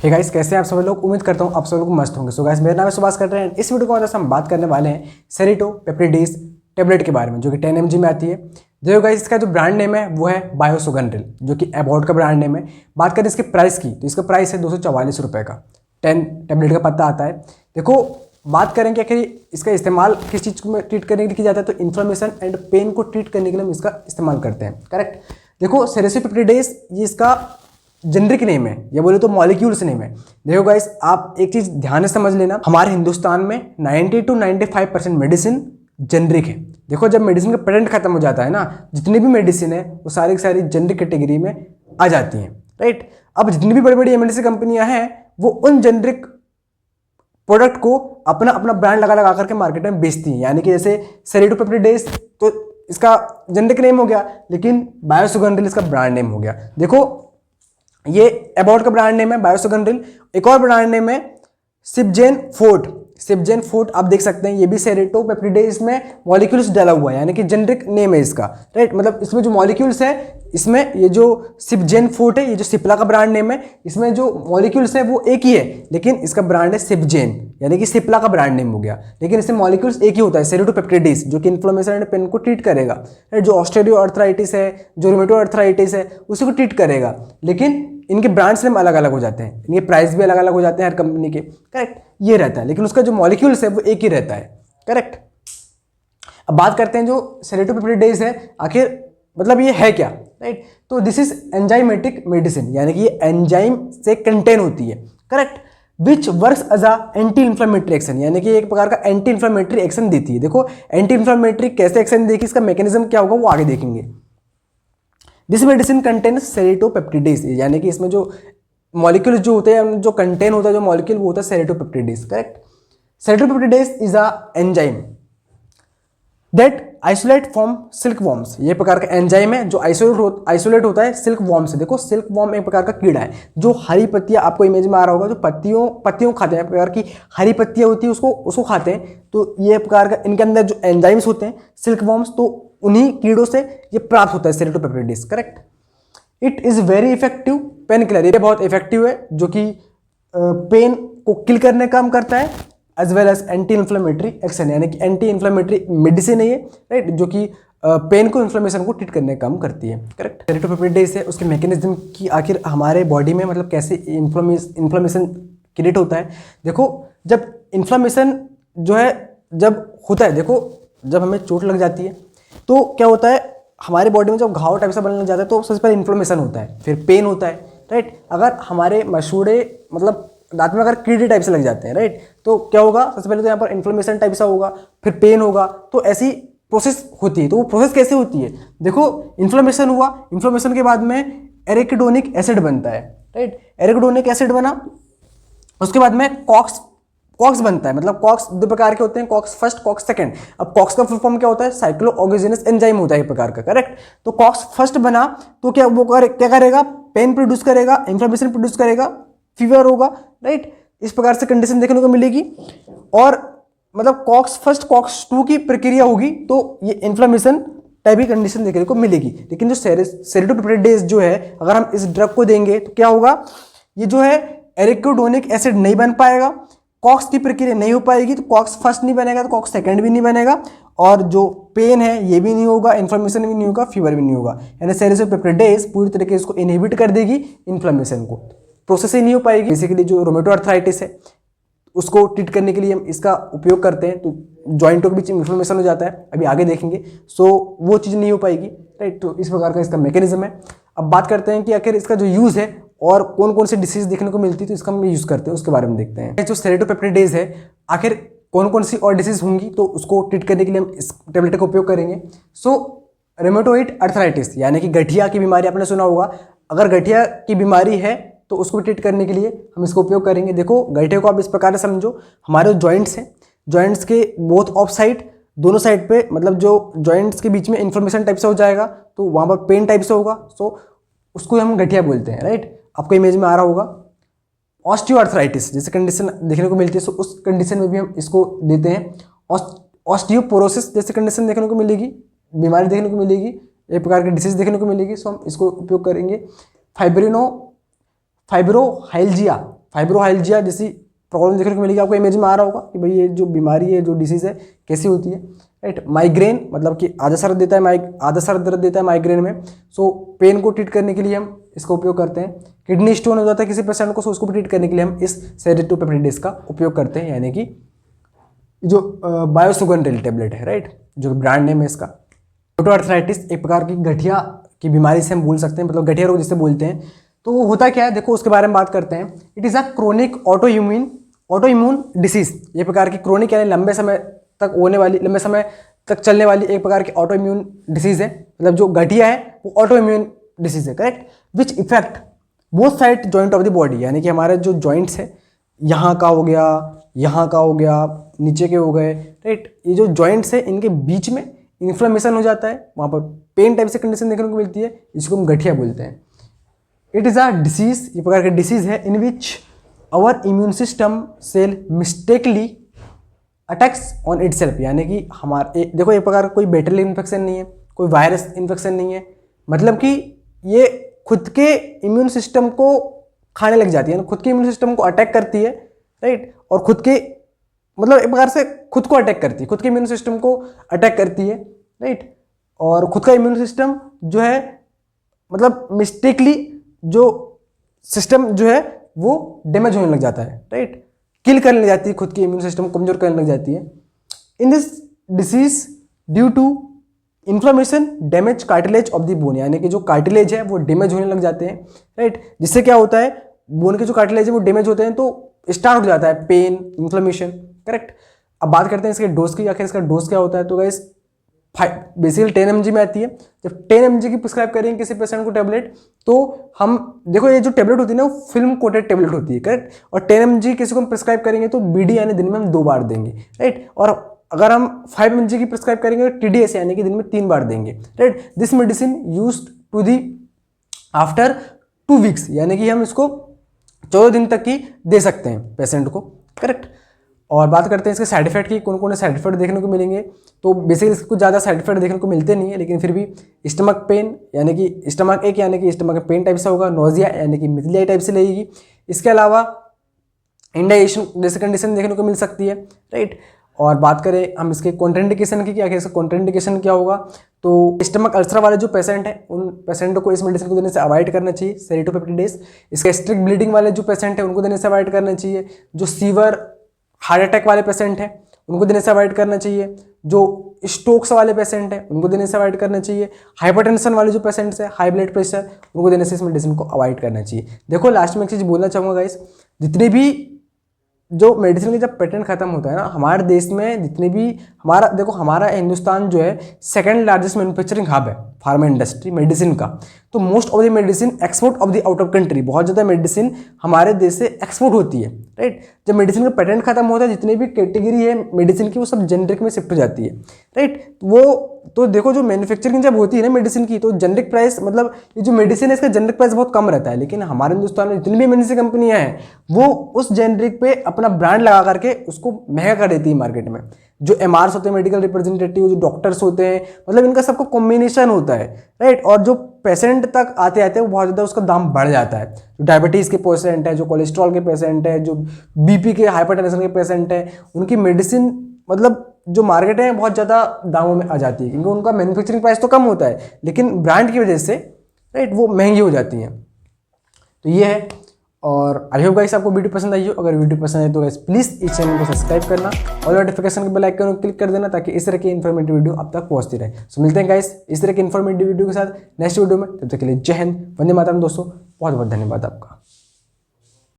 Hey guys, कैसे हैं आप सब लोग। उम्मीद करता हूँ आप सब लोग मस्त होंगे। सो गाइस, मेरा नाम है सुभाष कर रहे हैं। इस वीडियो को हम बात करने वाले हैं सेरेटो पेप्टिडेस टेबलेट के बारे में, जो कि 10 mg में आती है। देखो गाइस, इसका जो ब्रांड नेम है वो है बायोसुगंड्रिल, जो कि एबॉट का ब्रांड नेम है। बात करें इसके प्राइस की, तो इसका प्राइस है 244 रुपये का। 10 टेबलेट का पत्ता आता है। देखो, बात करें कि आखिर इसका इस्तेमाल किस चीज़ में ट्रीट करने के लिए किया जाता है, तो इन्फ्लेमेशन एंड पेन को ट्रीट करने के लिए हम इसका इस्तेमाल करते हैं। करेक्ट। देखो, सेरेटो पेप्टिडेस ये इसका जेनरिक नेम है, या बोले तो मॉलिक्यूल्स नेम है। देखो गाइस, आप एक चीज ध्यान से समझ लेना, हमारे हिंदुस्तान में 90 to 95% मेडिसिन जेनरिक है। देखो, जब मेडिसिन का पेटेंट खत्म हो जाता है ना, जितनी भी मेडिसिन है वो सारी की सारी जेनरिक कैटेगरी में आ जाती हैं। राइट। अब जितनी भी बड़ी बड़ी एमएनसी कंपनियां हैं वो उन जेनरिक प्रोडक्ट को अपना अपना ब्रांड लगा लगा करके मार्केट में बेचती हैं। यानी कि जैसे सेरेटो पेप्टिडेस तो इसका जेनरिक नेम हो गया, लेकिन बायोसुगंड्रिल इसका ब्रांड नेम हो गया। देखो, ये एबॉट का ब्रांड नेम है बायोसुगंड्रिल। एक और ब्रांड नेम है सिपजेन फोर्ट। सिपजेन फोर्ट आप देख सकते हैं, ये भी सेरेटो पेप्टिडेस में मॉलिक्यूल्स डाला हुआ है, यानी कि जेनरिक नेम है इसका। राइट। मतलब इसमें जो मॉलिक्यूल्स है, इसमें ये जो सिपजेन फोर्ट है, ये जो सिप्ला का ब्रांड नेम है, इसमें जो मॉलिक्यूल्स है वो एक ही है, लेकिन इसका ब्रांड है सिपजेन, यानी कि सिप्ला का ब्रांड नेम हो गया। लेकिन इसमें मॉलिक्यूल्स एक ही होता है, सेरेटो पेप्टिडेस, जो कि इन्फ्लेमेशन एंड पेन को ट्रीट करेगा। जो ऑस्टियो आर्थराइटिस है, जो रूमेटोइड आर्थराइटिस है, उसी को ट्रीट करेगा। लेकिन इनके ब्रांड्स नेम अलग अलग हो जाते हैं, इनके प्राइस भी अलग अलग हो जाते हैं हर कंपनी के। करेक्ट। ये रहता है, लेकिन उसका जो मॉलिक्यूल्स है वो एक ही रहता है। करेक्ट। अब बात करते हैं जो सेरेटो पेप्टिडेस है, आखिर मतलब ये है क्या। राइट। तो दिस इज एंजाइमेटिक मेडिसिन, यानी कि ये एंजाइम से कंटेन होती है। Correct. Which works as a anti inflammatory action, यानी कि एक प्रकार का एंटी इन्फ्लेमेटरी एक्शन देती है। देखो, एंटी इन्फ्लेमेटरी कैसे एक्शन देगी, इसका मैकेनिज्म क्या होगा वो आगे देखेंगे। दिस मेडिसिन कंटेन सेरेटो पेप्टिडेस, यानी कि इसमें जो मॉलिक्यूल जो होते हैं, जो कंटेन होता है जो मॉलिक्यूल, वो होता है serratiopeptidase. Correct. Serratiopeptidase is a enzyme that isolate from silk worms. ये प्रकार का एंजाइम है जो आइसोलेट होता है सिल्क वॉर्म से। देखो, सिल्क वॉर्म एक प्रकार का कीड़ा है जो हरी पत्तियां, आपको इमेज में आ रहा होगा, जो पत्तियों खाते हैं, प्रकार की हरी पत्तियां होती है उसको खाते हैं। तो ये प्रकार का इनके अंदर जो एंजाइम्स होते हैं सिल्क वॉर्म्स, तो उन्हीं कीड़ों से ये प्राप्त होता है serratiopeptidase. Correct. It is very effective pain killer, ये बहुत इफेक्टिव है, जो कि पेन को किल करने का काम करता है, as well as anti inflammatory action, यानी कि एंटी इन्फ्लेमेटरी मेडिसिन है ये। राइट। जो कि पेन को, इन्फ्लेमेशन को ट्रीट करने का काम करती है। करेक्ट। सेरेटो पेप्टिडेस है, उसके मैकेनिज्म की आखिर हमारे बॉडी में मतलब कैसे इन्फ्लेमेशन क्रिएट होता है। देखो, जब इन्फ्लेमेशन जो है जब होता है, देखो जब हमें चोट लग जाती है तो क्या होता है, हमारे बॉडी में जब घाव टाइप से बनने लग जाता है तो सबसे पहले इन्फ्लेमेशन होता है, फिर पेन होता है। राइट। अगर हमारे मसूड़े मतलब दांत में अगर कीड़े टाइप से लग जाते हैं, राइट, तो क्या होगा, सबसे पहले तो यहाँ पर इन्फ्लेमेशन टाइप सा होगा, फिर पेन होगा। तो ऐसी प्रोसेस होती है। तो वो प्रोसेस कैसे होती है, देखो, इन्फ्लेमेशन हुआ, इन्फ्लेमेशन के बाद में एरिकिडोनिक एसिड बनता है। राइट। एरिकिडोनिक एसिड बना, उसके बाद में कॉक्स बनता है। मतलब कॉक्स दो प्रकार के होते हैं, कॉक्स फर्स्ट, कॉक्स सेकंड। अब कॉक्स का फुल फॉर्म क्या होता है, साइक्लोऑक्सीजनेस एंजाइम होता है एक प्रकार का। करेक्ट। तो कॉक्स फर्स्ट बना तो क्या क्या करेगा, पेन प्रोड्यूस करेगा, इन्फ्लेमेशन प्रोड्यूस करेगा, फीवर होगा। राइट। इस प्रकार से कंडीशन देखने को मिलेगी। और मतलब कॉक्स फर्स्ट कॉक्स 2 की प्रक्रिया होगी तो ये इन्फ्लेमेशन टाइप की कंडीशन देखने को मिलेगी। लेकिन जो सेरेटो पेप्टिडेस जो है, अगर हम इस ड्रग को देंगे तो क्या होगा, ये जो है एरिकिडोनिक एसिड नहीं बन पाएगा, कॉक्स की प्रक्रिया नहीं हो पाएगी। तो कॉक्स फर्स्ट नहीं बनेगा तो कॉक्स सेकंड भी नहीं बनेगा, और जो पेन है ये भी नहीं होगा, इन्फ्लेमेशन भी नहीं होगा, फीवर भी नहीं होगा। यानी सेरेटो पेप्टिडेस पूरी तरीके से इसको इनहिबिट कर देगी, इन्फ्लेमेशन को, प्रोसेस ही नहीं हो पाएगी। बेसिकली जो रूमेटोइड आर्थराइटिस है उसको ट्रीट करने के लिए हम इसका उपयोग करते हैं, तो जॉइंटों के बीच इन्फ्लेमेशन हो जाता है, अभी आगे देखेंगे। सो वो चीज़ नहीं हो पाएगी। राइट। तो इस प्रकार का इसका मैकेनिज्म है। अब बात करते हैं कि आखिर इसका जो यूज़ है और कौन कौन सी डिसीज देखने को मिलती है, तो इसका हम यूज़ करते हैं, उसके बारे में देखते हैं। जो सेरेटो पेप्टिडेस है, आखिर कौन कौन सी और डिसीज होंगी, तो उसको ट्रीट करने के लिए हम इस टेबलेट का उपयोग करेंगे। सो रूमेटोइड आर्थराइटिस, यानी कि गठिया की बीमारी आपने सुना होगा। अगर गठिया की बीमारी है तो उसको ट्रीट करने के लिए हम इसको उपयोग करेंगे। देखो, गठिया को आप इस प्रकार से समझो, हमारे जो जॉइंट्स हैं, जॉइंट्स के बोथ ऑफ साइड, दोनों साइड पे, मतलब जो जॉइंट्स के बीच में इन्फ्लेमेशन टाइप से हो जाएगा तो वहाँ पर पेन टाइप से होगा। सो उसको हम गठिया बोलते हैं। राइट। आपको इमेज में आ रहा होगा। ऑस्टियो आर्थराइटिस जैसे कंडीशन देखने को मिलती है, सो उस कंडीशन में भी हम इसको देते हैं। ऑस्टियोपोरोसिस जैसे कंडीशन देखने को मिलेगी, बीमारी देखने को मिलेगी, एक प्रकार की डिसीज देखने को मिलेगी, सो हम इसको उपयोग करेंगे। फाइब्रोहाइल्जिया फाइब्रोमाइल्जिया जैसी प्रॉब्लम देखने को मिलेगी। आपको इमेज में आ रहा होगा कि भाई ये जो बीमारी है, जो डिसीज़ है, कैसी होती है, राइट। माइग्रेन मतलब कि आधा सर देता है, आधा सर दर्द देता है माइग्रेन में। सो पेन को ट्रीट करने के लिए हम इसका उपयोग करते हैं। किडनी स्टोन हो जाता है किसी पेशेंट को, सो उसको भी ट्रीट करने के लिए हम इस सेरेटोपेप्टिडेस का उपयोग करते हैं, यानी कि जो बायोसुगंधिल टेबलेट है, राइट, जो ब्रांड नेम है इसका। ऑटोआर्थराइटिस एक प्रकार की गठिया की बीमारी से हम बोल सकते हैं, मतलब गठिया रोग जिसे बोलते हैं। तो वो होता क्या है, देखो उसके बारे में बात करते हैं। It is a chronic autoimmune disease. ये प्रकार की क्रोनिक यानी लंबे समय तक चलने वाली एक प्रकार की ऑटोइम्यून डिसीज है। मतलब जो गठिया है वो ऑटोइम्यून डिसीज है, correct, which effect both side joint of the body, यानी कि हमारे जो जॉइंट्स है, यहाँ का हो गया, यहाँ का हो गया, नीचे के हो गए, राइट। ये जो जॉइंट्स है इनके बीच में इन्फ्लेमेशन हो जाता है, वहाँ पर पेन टाइप से कंडीशन देखने को मिलती है, इसको हम गठिया बोलते हैं। इट इज़ अ डिसीज, ये प्रकार का डिसीज है in which our immune system cell mistakenly attacks on itself, यानी कि हमारे देखो एक प्रकार का कोई बैक्टीरियल इन्फेक्शन नहीं है, कोई वायरस इन्फेक्शन नहीं है, मतलब कि ये खुद के इम्यून सिस्टम को खाने लग जाती है, खुद के इम्यून सिस्टम को अटैक करती है, राइट। और खुद के मतलब एक प्रकार से खुद को अटैक करती है, खुद के इम्यून सिस्टम को अटैक करती है, राइट। और खुद का इम्यून सिस्टम जो है मतलब मिस्टेकली जो सिस्टम जो है वो डैमेज होने लग जाता है, राइट, किल करने लग जाती है, खुद की इम्यून सिस्टम कमजोर करने लग जाती है। In this disease due to inflammation damage cartilage of the bone, यानी कि जो कार्टिलेज है वो डैमेज होने लग जाते हैं, राइट। जिससे क्या होता है, बोन के जो कार्टिलेज है वो डैमेज होते हैं, तो स्टार्ट हो जाता है पेन, इन्फ्लेमेशन, करेक्ट। अब बात करते हैं इसके डोज की, आखिर इसका डोज क्या होता है। तो गाइस बेसिकली 10 mg में आती है। जब 10 mg की प्रिस्क्राइब करेंगे किसी पेशेंट को टेबलेट, तो हम देखो ये जो टेबलेट होती है ना वो फिल्म कोटेड टेबलेट होती है, करेक्ट। और 10 mg किसी को हम प्रिस्क्राइब करेंगे तो बीडी यानी दिन में हम 2 बार देंगे, राइट। और अगर हम 5 mg की प्रिस्क्राइब करेंगे तो TDS यानी कि दिन में 3 बार देंगे, right. This medicine used to the after 2 weeks, यानी कि हम इसको 14 दिन तक की दे सकते हैं पेशेंट को, करेक्ट। और बात करते हैं इसके साइड इफेक्ट की, कौन कौन से साइड इफेक्ट देखने को मिलेंगे। तो बेसिकली इसके कुछ ज़्यादा साइड इफेक्ट देखने को मिलते नहीं है, लेकिन फिर भी स्टमक पेन यानी कि स्टमक एक यानी कि स्टमक पेन टाइप से होगा, नोजिया यानी कि मिथलिया टाइप से लगेगी। इसके अलावा इंडाइजेशन जैसे कंडीशन देखने को मिल सकती है, राइट। और बात करें हम इसके कॉन्ट्राइंडिकेशन की, आखिर इसका कॉन्ट्राइंडिकेशन क्या होगा। तो स्टमक अल्सर वाले जो पेशेंट हैं उन पेशेंट को इस मेडिसिन को देने से अवॉइड करना चाहिए, सेरेटोपेप्टिडेस। इसके गैस्ट्रिक ब्लीडिंग वाले जो पेशेंट हैं उनको देने से अवॉइड करना चाहिए। जो सीवर हार्ट अटैक वाले पेशेंट हैं उनको देने से अवॉइड करना चाहिए। जो स्ट्रोक्स वाले पेशेंट हैं उनको देने से अवॉइड करना चाहिए। हाइपरटेंशन वाले जो पेशेंट्स हैं, हाई ब्लड प्रेशर, उनको देने से इस मेडिसिन को अवॉइड करना चाहिए। देखो लास्ट में एक चीज़ बोलना चाहूँगा गाइस, जितने भी जो मेडिसिन का जब पेटेंट खत्म होता है ना हमारे देश में, जितने भी हमारा देखो हमारा हिंदुस्तान जो है सेकंड लार्जेस्ट मैन्युफैक्चरिंग हब है फार्मा इंडस्ट्री मेडिसिन का। तो most of the medicine export of the out of country, बहुत ज़्यादा मेडिसिन हमारे देश से एक्सपोर्ट होती है, राइट। जब मेडिसिन का पेटेंट खत्म होता है जितनी भी कैटेगरी है मेडिसिन की वो सब जेनरिक में शिफ्ट हो जाती है, राइट। वो तो देखो जो मैन्युफैक्चरिंग जब होती है ना मेडिसिन की, तो जेनरिक प्राइस मतलब ये जो मेडिसिन है इसका जेनरिक प्राइस बहुत कम रहता है। लेकिन हमारे हिंदुस्तान में जितनी भी मेडिसिन कंपनियां हैं वो उस जेनरिक पे अपना ब्रांड लगा करके उसको महंगा कर देती है मार्केट में। जो MRs होते हैं, मेडिकल रिप्रेजेंटेटिव, जो डॉक्टर्स होते हैं, मतलब इनका सबका कॉम्बिनेशन होता है, राइट। और जो पेशेंट तक आते आते वो बहुत ज़्यादा उसका दाम बढ़ जाता है। जो डायबिटीज़ के पेशेंट है, जो कोलेस्ट्रॉल के पेशेंट है, जो BP के हाइपरटेंशन के पेशेंट है, उनकी मेडिसिन मतलब जो मार्केट है बहुत ज़्यादा दामों में आ जाती है, क्योंकि उनका मैन्युफैक्चरिंग प्राइस तो कम होता है लेकिन ब्रांड की वजह से, राइट, वो महंगी हो जाती हैं। तो ये है। और आई होप गाइस आपको वीडियो पसंद आई हो। अगर वीडियो पसंद आए तो गाइस प्लीज़ इस चैनल को सब्सक्राइब करना और नोटिफिकेशन के बेल आइकन को क्लिक कर देना, ताकि इस तरह की इन्फॉर्मेटिव वीडियो आप तक पहुंचती रहे। सो मिलते हैं गाइस इस तरह की इन्फॉर्मेटिव वीडियो के साथ नेक्स्ट वीडियो में। तब तक के लिए जय हिंद, वंदे मातरम दोस्तों, बहुत बहुत धन्यवाद आपका।